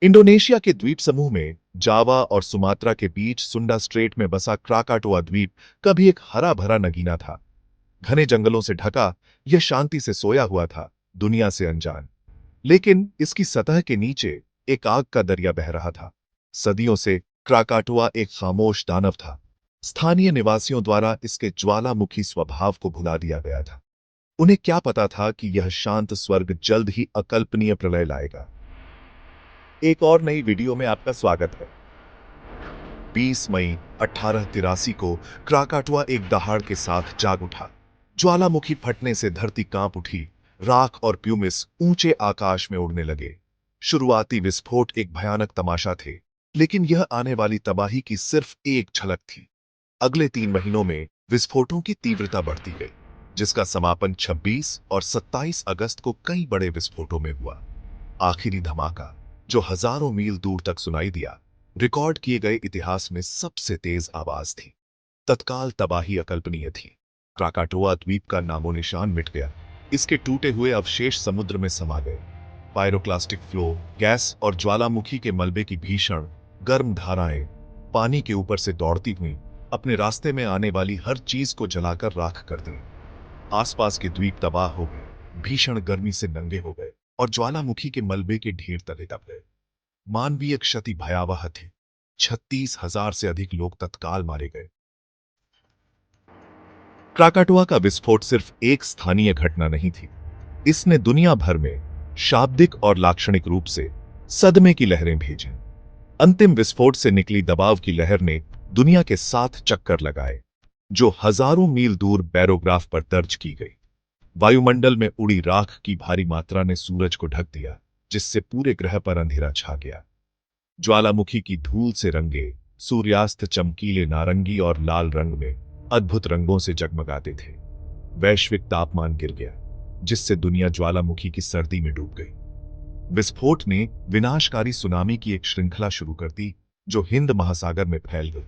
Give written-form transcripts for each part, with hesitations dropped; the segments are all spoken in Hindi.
इंडोनेशिया के द्वीप समूह में जावा और सुमात्रा के बीच सुंडा स्ट्रेट में बसा क्राकाटोआ द्वीप कभी एक हरा भरा नगीना था। घने जंगलों से ढका, यह शांति से सोया हुआ था, दुनिया से अनजान। लेकिन इसकी सतह के नीचे एक आग का दरिया बह रहा था। सदियों से क्राकाटोआ एक खामोश दानव था। स्थानीय निवासियों द्वारा इसके ज्वालामुखी स्वभाव को भुला दिया गया था। उन्हें क्या पता था कि यह शांत स्वर्ग जल्द ही अकल्पनीय प्रलय लाएगा। एक और नई वीडियो में आपका स्वागत है। 20 मई 1883 को क्राकाटुआ एक दहाड़ के साथ जाग उठा। ज्वालामुखी फटने से धरती कांप उठी। राख और प्यूमिस ऊंचे आकाश में उड़ने लगे। शुरुआती विस्फोट एक भयानक तमाशा थे, लेकिन यह आने वाली तबाही की सिर्फ एक झलक थी। अगले 3 महीनों में विस्फोटों की तीव्रता बढ़ती गई, जिसका समापन 26 और 27 अगस्त को कई बड़े विस्फोटों में हुआ। आखिरी धमाका, जो हजारों मील दूर तक सुनाई दिया, रिकॉर्ड किए गए इतिहास में सबसे तेज आवाज थी। तत्काल तबाही अकल्पनीय थी। क्राकाटोआ द्वीप का नामो निशान मिट गया। इसके टूटे हुए अवशेष समुद्र में समा गए। पायरोक्लास्टिक फ्लो, गैस और ज्वालामुखी के मलबे की भीषण गर्म धाराएं पानी के ऊपर से दौड़ती हुई अपने रास्ते में आने वाली हर चीज को जलाकर राख कर दी। आसपास के द्वीप तबाह हो गए, भीषण गर्मी से नंगे हो गए और ज्वालामुखी के मलबे के ढेर तले दब गए। मानवीय क्षति भयावह थी। 36,000 से अधिक लोग तत्काल मारे गए। क्राकाटुआ का विस्फोट सिर्फ एक स्थानीय घटना नहीं थी। इसने दुनिया भर में शाब्दिक और लाक्षणिक रूप से सदमे की लहरें भेजी। अंतिम विस्फोट से निकली दबाव की लहर ने दुनिया के 7 चक्कर लगाए, जो हजारों मील दूर बैरोग्राफ पर दर्ज की गई। वायुमंडल में उड़ी राख की भारी मात्रा ने सूरज को ढक दिया, जिससे पूरे ग्रह पर अंधेरा छा गया। ज्वालामुखी की धूल से रंगे सूर्यास्त चमकीले नारंगी और लाल रंग में अद्भुत रंगों से जगमगाते थे। वैश्विक तापमान गिर गया, जिससे दुनिया ज्वालामुखी की सर्दी में डूब गई। विस्फोट ने विनाशकारी सुनामी की एक श्रृंखला शुरू कर दी, जो हिंद महासागर में फैल गई,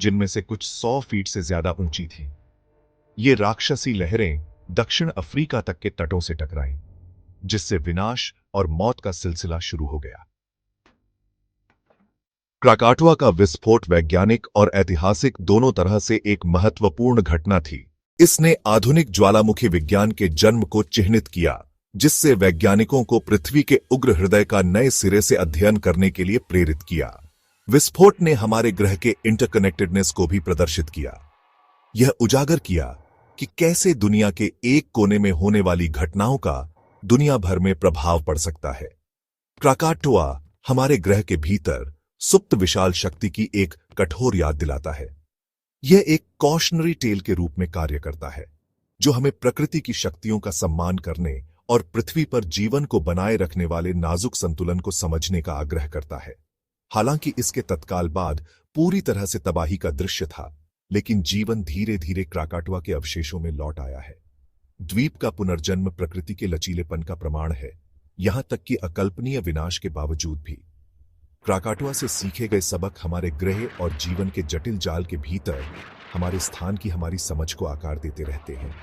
जिनमें से कुछ 100 फीट से ज्यादा ऊंची थी। ये राक्षसी लहरें दक्षिण अफ्रीका तक के तटों से टकराईं, जिससे विनाश और मौत का सिलसिला शुरू हो गया। क्राकाटुआ का विस्फोट वैज्ञानिक और ऐतिहासिक दोनों तरह से एक महत्वपूर्ण घटना थी। इसने आधुनिक ज्वालामुखी विज्ञान के जन्म को चिह्नित किया, जिससे वैज्ञानिकों को पृथ्वी के उग्र हृदय का नए सिरे से अध्ययन करने के लिए प्रेरित किया। विस्फोट ने हमारे ग्रह के इंटरकनेक्टेडनेस को भी प्रदर्शित किया। यह उजागर किया कि कैसे दुनिया के एक कोने में होने वाली घटनाओं का दुनिया भर में प्रभाव पड़ सकता है। क्राकाटुआ हमारे ग्रह के भीतर सुप्त विशाल शक्ति की एक कठोर याद दिलाता है। यह एक कॉशनरी टेल के रूप में कार्य करता है, जो हमें प्रकृति की शक्तियों का सम्मान करने और पृथ्वी पर जीवन को बनाए रखने वाले नाजुक संतुलन को समझने का आग्रह करता है। हालांकि इसके तत्काल बाद पूरी तरह से तबाही का दृश्य था, लेकिन जीवन धीरे धीरे क्राकाटुआ के अवशेषों में लौट आया है। द्वीप का पुनर्जन्म प्रकृति के लचीलेपन का प्रमाण है, यहां तक कि अकल्पनीय विनाश के बावजूद भी। क्राकाटुआ से सीखे गए सबक हमारे ग्रह और जीवन के जटिल जाल के भीतर हमारे स्थान की हमारी समझ को आकार देते रहते हैं।